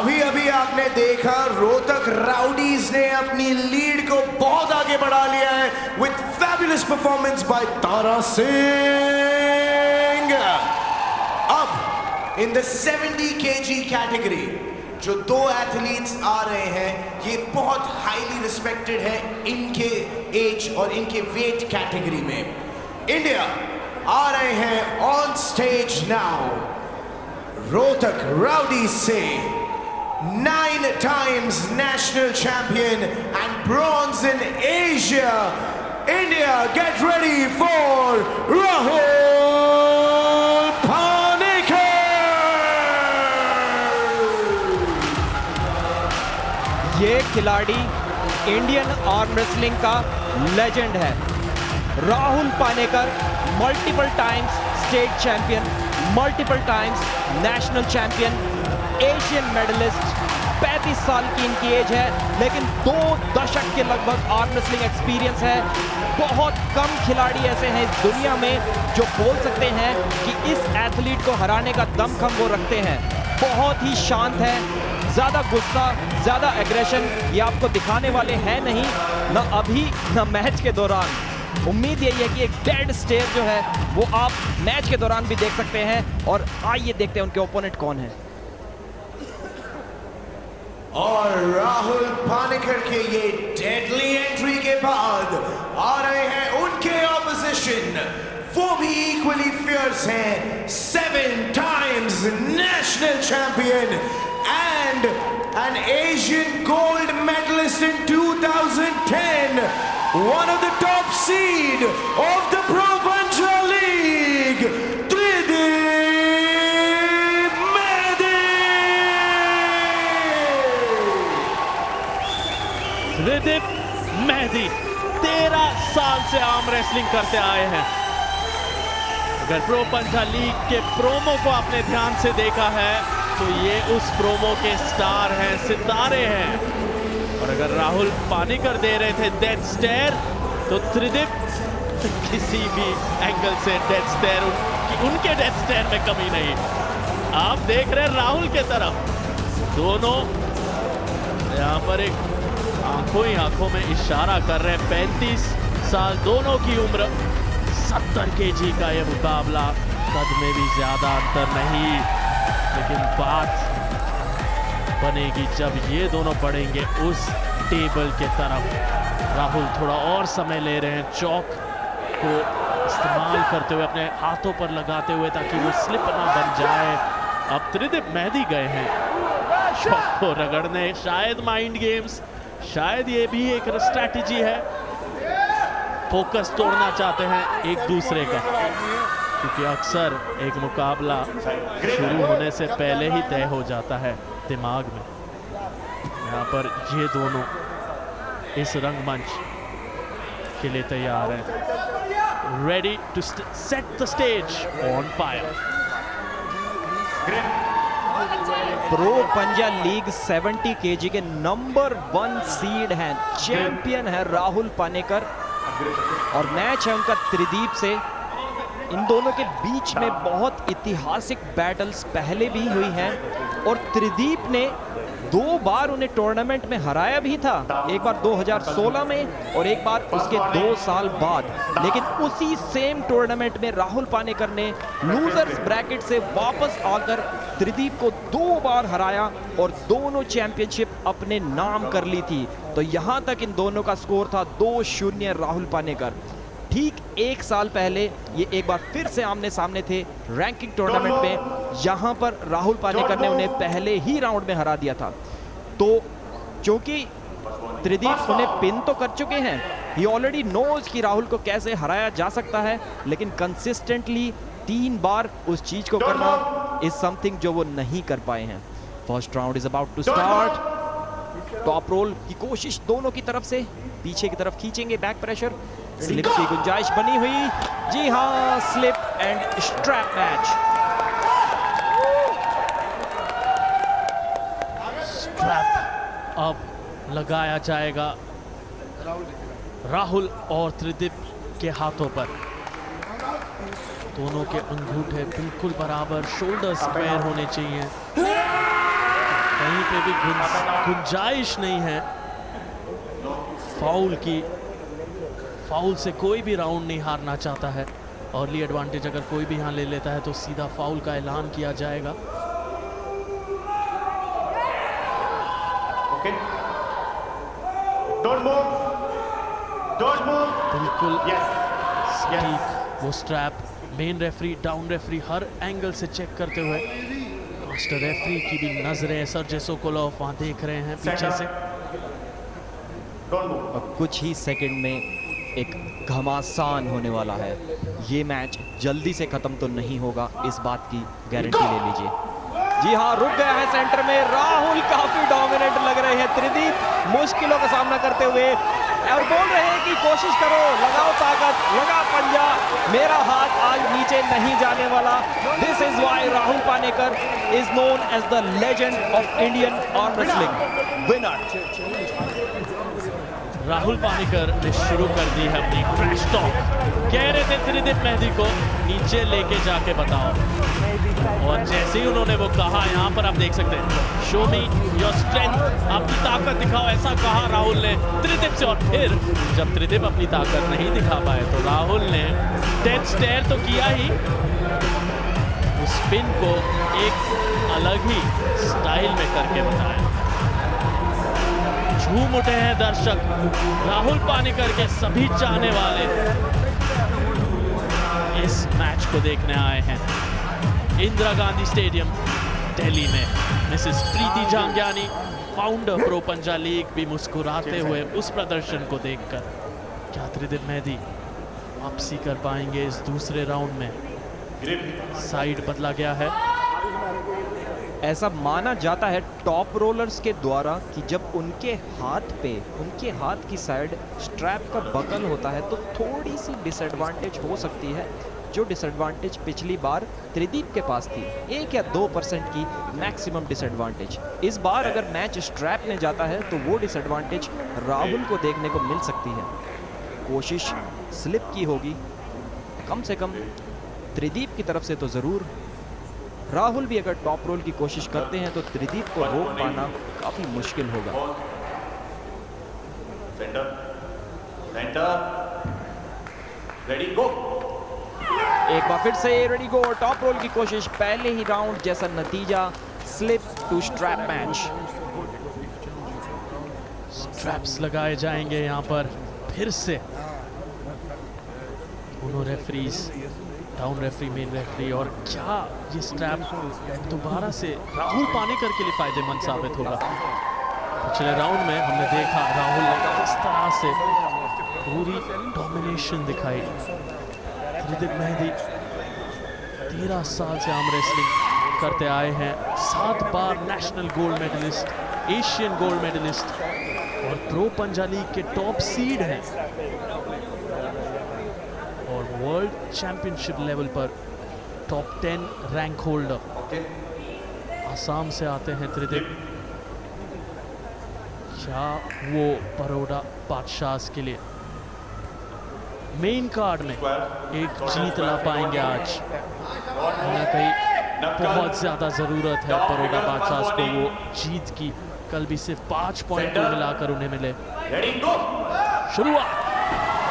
अभी अभी आपने देखा रोहतक राउडीज ने अपनी लीड को बहुत आगे बढ़ा लिया है with fabulous performance by Tara Singh. अब इन द 70 kg कैटेगरी जो दो एथलीट्स आ रहे हैं, ये बहुत हाईली रिस्पेक्टेड है इनके एज और इनके वेट कैटेगरी में। इंडिया आ रहे हैं on stage now Rohtak rowdy से 9 times national champion and bronze in Asia. India, get ready for Rahul Panikkar. ये खिलाड़ी इंडियन आर्म रेसलिंग का लेजेंड है। Rahul Panekar multiple times state champion, multiple times national champion, Asian medalist. 35 साल की इनकी as है, लेकिन 2 दशक के लगभग आर्म रेसलिंग एक्सपीरियंस है। बहुत कम खिलाड़ी ऐसे हैं इस दुनिया में जो बोल सकते हैं कि इस एथलीट को हराने का दमखम वो रखते हैं। बहुत ही शांत है, ज़्यादा गुस्सा, ज़्यादा एग्रेशन ये आपको दिखाने वाले हैं नहीं, न अभी न मैच के दौरान। उम्मीद यही है कि एक डेड स्टेयर जो है वो आप मैच के दौरान भी देख सकते हैं। और आइए देखते हैं उनके ओपोनेंट कौन है। और राहुल पानेकर के ये डेडली एंट्री के बाद आ रहे हैं उनके ऑपोजिशन, वो भी इक्वली फियर्स हैं, 7 times national champion and an Asian gold medalist in 2010, one of the top seed of the Pro Punjab League, Tridip Mehdi. Tridip Mehdi 13 साल से आर्म रेसलिंग करते आए हैं। अगर प्रो पंजाब लीग के प्रोमो को आपने ध्यान से देखा है तो ये उस प्रोमो के स्टार हैं, सितारे हैं। और अगर राहुल पानीकर दे रहे थे डेथ स्टेयर, तो त्रिदिप किसी भी एंगल से डेथ स्टेयर, उनके डेथ स्टेयर में कमी नहीं। आप देख रहे हैं राहुल के तरफ, दोनों यहाँ पर एक आंखों ही आंखों में इशारा कर रहे हैं। 35 साल दोनों की उम्र, 70 kg का ये मुकाबला, कद में भी ज्यादा अंतर नहीं, लेकिन बात बनेगी जब ये दोनों बढ़ेंगे उस टेबल के तरफ। राहुल थोड़ा और समय ले रहे हैं, चौक को इस्तेमाल करते हुए, अपने हाथों पर लगाते हुए, ताकि वो स्लिप ना बन जाए। अब त्रिदिप मेहदी गए हैं चौक को रगड़ने, शायद माइंड गेम्स, शायद ये भी एक स्ट्रैटेजी है। फोकस तोड़ना चाहते हैं एक दूसरे का, क्योंकि अक्सर एक मुकाबला शुरू होने से पहले ही तय हो जाता है दिमाग में। यहाँ पर ये दोनों इस रंगमंच के लिए तैयार हैं, ready to set the stage on fire. Pro Punjab league 70 kg के नंबर 1 सीड हैं, चैंपियन है राहुल पानेकर। और मैच है उनका त्रिदीप से। इन दोनों के बीच में बहुत ऐतिहासिक बैटल्स पहले भी हुई हैं, और त्रिदीप ने 2 बार उन्हें टूर्नामेंट में हराया भी था, एक बार 2016 में और एक बार उसके 2 साल बाद। लेकिन उसी सेम टूर्नामेंट में राहुल पानेकर ने लूजर्स ब्रैकेट से वापस आकर त्रिदीप को 2 बार हराया और दोनों चैंपियनशिप अपने नाम कर ली थी। तो यहां तक इन दोनों का स्कोर था 2-0 राहुल पानेकर। ठीक 1 साल पहले ये एक बार फिर से आमने सामने थे रैंकिंग टूर्नामेंट में। यहां पर राहुल पानेकर ने उन्हें पहले ही राउंड में हरा दिया था। तो क्योंकि त्रिदीप उन्हें पिन तो कर चुके हैं, ही ऑलरेडी नोज कि राहुल को कैसे हराया जा सकता है, लेकिन कंसिस्टेंटली 3 बार उस चीज को करना इज समथिंग जो वो नहीं कर पाए हैं। First round is about to start. Top roll की कोशिश दोनों की तरफ से, पीछे की तरफ खींचेंगे, बैक प्रेशर, स्लिप की गुंजाइश बनी हुई। जी हाँ, slip and strap match. Strap अब लगाया जाएगा राहुल और त्रिदीप के हाथों पर। दोनों के अंगूठे बिल्कुल बराबर, शोल्डर स्क्वायर होने चाहिए। कहीं पे भी गुंजाइश नहीं है फाउल की। फाउल से कोई भी राउंड नहीं हारना चाहता है। अर्ली एडवांटेज अगर कोई भी यहाँ ले लेता है तो सीधा फाउल का ऐलान किया जाएगा। बिल्कुल सटीक वो strap. Main referee, down referee हर एंगल से चेक करते हुए, मास्टर रेफरी की भी नजरें सर्जी सोकोलोव वहां देख रहे हैं पीछे से। और कुछ ही सेकंड में एक घमासान होने वाला है। ये मैच जल्दी से खत्म तो नहीं होगा, इस बात की गारंटी ले लीजिए। जी हाँ, रुक गया है सेंटर में। राहुल काफी डोमिनेंट लग रहे हैं। त्रिदीप मुश्किलों का सामना करते हुए और बोल रहे हैं कि कोशिश करो, लगाओ ताकत, लगा पंजा, मेरा हाथ आज नीचे नहीं जाने वाला। This is why Rahul Panekar is known as the legend of Indian arm wrestling winner. Rahul Panekar ने शुरू कर दी है अपनी ट्रैश टॉक। कह रहे थे त्रिदीप मेहदी को नीचे लेके जाके बताओ, और जैसे ही उन्होंने वो कहा, यहाँ पर आप देख सकते हैं, शो मी योर स्ट्रेंथ, आपकी ताकत दिखाओ, ऐसा कहा राहुल ने त्रिदीप से। और फिर जब त्रिदीप अपनी ताकत नहीं दिखा पाए तो राहुल ने डेथ स्टेयर तो किया ही, उस स्पिन को एक अलग ही स्टाइल में करके बताया। झूम उठे हैं दर्शक, राहुल पानेकर के सभी चाहने वाले इस मैच को देखने आए हैं इंदिरा गांधी स्टेडियम दिल्ली में। मिसेस प्रीति झांग्यानी, फाउंडर प्रो पंजा लीग, भी मुस्कुराते हुए उस प्रदर्शन को देखकर। क्या त्रिदीप मेहदी वापसी कर पाएंगे इस दूसरे राउंड में? साइड बदला गया है। ऐसा माना जाता है टॉप रोलर्स के द्वारा कि जब उनके हाथ की साइड स्ट्रैप का बकल होता है तो थोड़ी सी डिसएडवांटेज हो सकती है, जो डिसएडवांटेज पिछली बार त्रिदीप के पास थी, 1 या 2% की मैक्सिमम डिसएडवांटेज। इस बार अगर मैच स्ट्रैप में जाता है तो वो डिसएडवांटेज राहुल को देखने को मिल सकती है। कोशिश स्लिप की होगी, कम से कम त्रिदीप की तरफ से तो ज़रूर। राहुल भी अगर टॉप रोल की कोशिश करते हैं तो त्रिदीप को रोक पाना काफी मुश्किल होगा। रेडी गो। एक बार फिर से रेडी गो, टॉप रोल की कोशिश। पहले ही राउंड जैसा नतीजा, slip to strap match. Straps लगाए जाएंगे यहाँ पर फिर से। दोनों referees, down referee, main referee, और क्या ये स्ट्रैप दोबारा से राहुल पानेकर के लिए फायदेमंद साबित होगा? पिछले राउंड में हमने देखा राहुल ने किस तरह से पूरी डोमिनेशन दिखाई। त्रिदीप मेहदी 13 साल से आर्म रेसलिंग करते आए हैं, 7 बार national gold medalist, Asian gold medalist और प्रो पंजा लीग के टॉप सीड हैं, और वर्ल्ड चैंपियनशिप लेवल पर टॉप 10 रैंक होल्डर। आसाम से आते हैं त्रिदीप। क्या वो बड़ौदा बादशाह के लिए मेन कार्ड में एक जीत ला पाएंगे आज? ना कहीं बहुत ज्यादा जरूरत है बड़ौदा बादशाह को वो जीत की। कल भी सिर्फ 5 पॉइंट मिलाकर उन्हें मिले। शुरुआत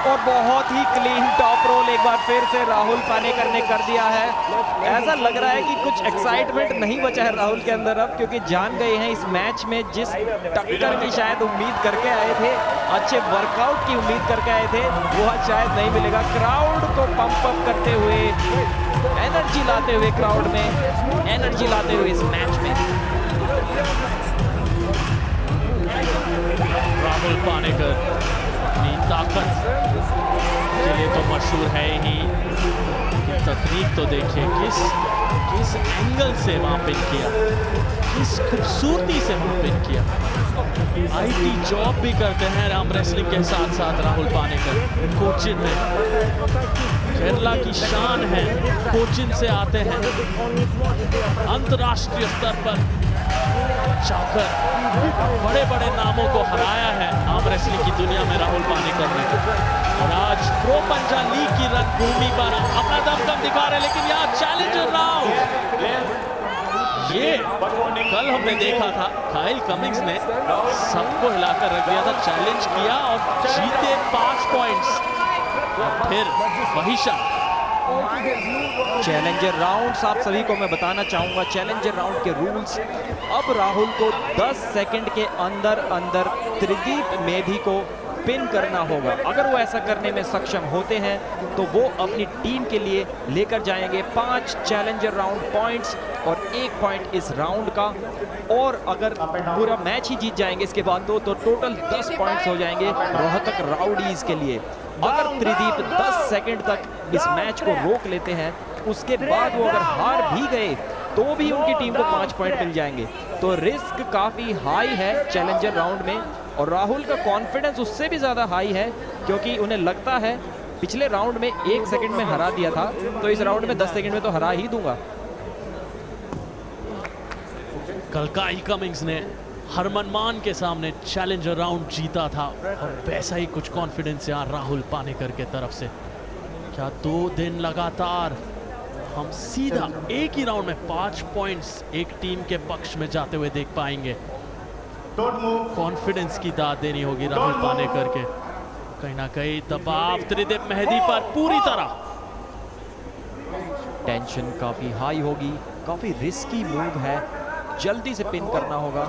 और बहुत ही क्लीन टॉप रोल एक बार फिर से राहुल पानेकर ने कर दिया है। ऐसा लग रहा है कि कुछ एक्साइटमेंट नहीं बचा है राहुल के अंदर अब, क्योंकि जान गए हैं इस मैच में जिस टक्कर की शायद उम्मीद करके आए थे, अच्छे वर्कआउट की उम्मीद करके आए थे, वो आज शायद नहीं मिलेगा। क्राउड को पंप अप करते हुए, एनर्जी लाते हुए, क्राउड में एनर्जी लाते हुए इस मैच में राहुल पानेकर अपनी ताकत के लिए तो मशहूर है ही, तकनीक तो देखिए किस एंगल से वहां पिन किया, किस खूबसूरती से वहां पिन किया। आईटी जॉब भी करते हैं आर्म रेसलिंग के साथ साथ राहुल पानेकर। कोचिन में केरला की शान है, कोचिन से आते हैं, अंतर्राष्ट्रीय स्तर पर जाकर बड़े बड़े नामों को हराया है आर्म रेसलिंग की दुनिया में राहुल पानेकर ने। और आज प्रो पंजा लीग की रणभूमि पर अपना दमखम दिखा रहे हैं, लेकिन यहाँ चैलेंजर राउंड ये कल हमने देखा था काइल कमिंस ने सबको हिलाकर रख दिया था, चैलेंज किया और जीते 5 पॉइंट्स। फिर वही शॉट। चैलेंजर राउंड्स आप सभी को मैं बताना चाहूंगा, चैलेंजर राउंड के रूल्स। अब राहुल को 10 सेकंड के अंदर त्रिदीप मेधी को पिन करना होगा। अगर वो ऐसा करने में सक्षम होते हैं तो वो अपनी टीम के लिए लेकर जाएंगे 5 चैलेंजर राउंड पॉइंट्स और 1 पॉइंट इस राउंड का। और अगर पूरा मैच ही जीत जाएंगे इसके बाद तो टोटल 10 पॉइंट्स हो जाएंगे रोहतक राउडीज के लिए। अगर त्रिदीप 10 सेकंड तक इस मैच को रोक लेते हैं, उसके बाद वो अगर हार भी गए तो भी उनकी टीम को 5 पॉइंट मिल जाएंगे। तो रिस्क काफ़ी हाई है चैलेंजर राउंड में, और राहुल का कॉन्फिडेंस उससे भी ज़्यादा हाई है क्योंकि उन्हें लगता है पिछले राउंड में 1 सेकंड में हरा दिया था, तो इस राउंड में 10 सेकंड में तो हरा ही दूंगा। कल काइल कमिंस ने हरमनमान के सामने चैलेंजर राउंड जीता था और वैसा ही कुछ कॉन्फिडेंस यहाँ राहुल पानेकर के तरफ से। क्या 2 दिन लगातार हम सीधा एक ही राउंड में 5 पॉइंट्स एक टीम के पक्ष में जाते हुए देख पाएंगे? कॉन्फिडेंस की दाद देनी होगी राहुल पानेकर के। कहीं ना कहीं दबाव त्रिदीप मेहदी पर पूरी तरह। टेंशन काफी हाई होगी, काफी रिस्की मूव है, जल्दी से पिन करना होगा।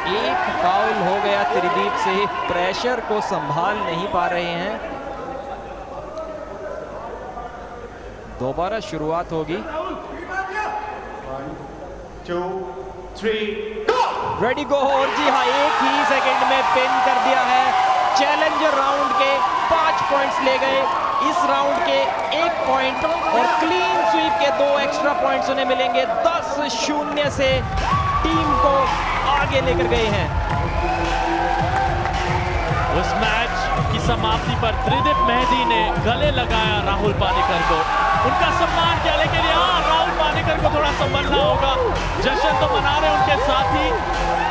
एक फाउल हो गया त्रिदीप से, प्रेशर को संभाल नहीं पा रहे हैं। दोबारा शुरुआत होगी। 1 2 3 रेडी गो। और जी हाँ, एक ही सेकंड में पिन कर दिया है। चैलेंजर राउंड के 5 पॉइंट्स ले गए, इस राउंड के 1 पॉइंट और क्लीन स्वीप के 2 एक्स्ट्रा पॉइंट्स उन्हें मिलेंगे। 10-0 से टीम को आगे लेकर गए हैं। उस मैच की समाप्ति पर त्रिदीप मेहदी ने गले लगाया राहुल पानेकर को, उनका सम्मान किया। लेकिन यहाँ राहुल पानेकर को थोड़ा संभलना होगा। जश्न तो मना रहे उनके साथी,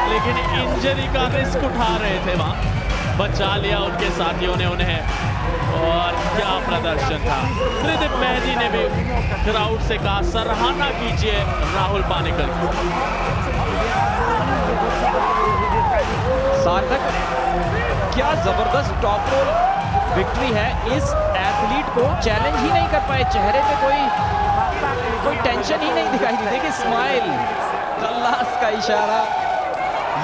लेकिन इंजरी का रिस्क उठा रहे थे, वहां बचा लिया उनके साथियों ने उन्हें। और क्या प्रदर्शन था। त्रिदीप मेहदी ने भी क्राउड से कहा सराहना कीजिए राहुल पानेकर की। सार्थक, क्या जबरदस्त टॉप रोल विक्ट्री है। इस एथलीट को चैलेंज ही नहीं कर पाए, चेहरे पे कोई टेंशन ही नहीं दिखाई दी। देखिए स्माइल, कल्लास का इशारा।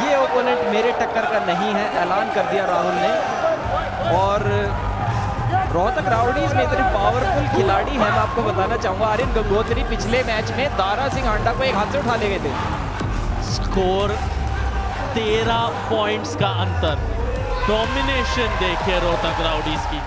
ये ओपोनेंट मेरे टक्कर का नहीं है, ऐलान कर दिया राहुल ने। और रोहतक राउडीज में इतने पावरफुल खिलाड़ी हैं, मैं आपको बताना चाहूंगा। आर्यन गंगोत्री पिछले मैच में दारा सिंह हांडा को एक हाथ से उठा ले गए थे। स्कोर 13 पॉइंट्स का अंतर। डोमिनेशन देखिए रोहतक राउडीज की।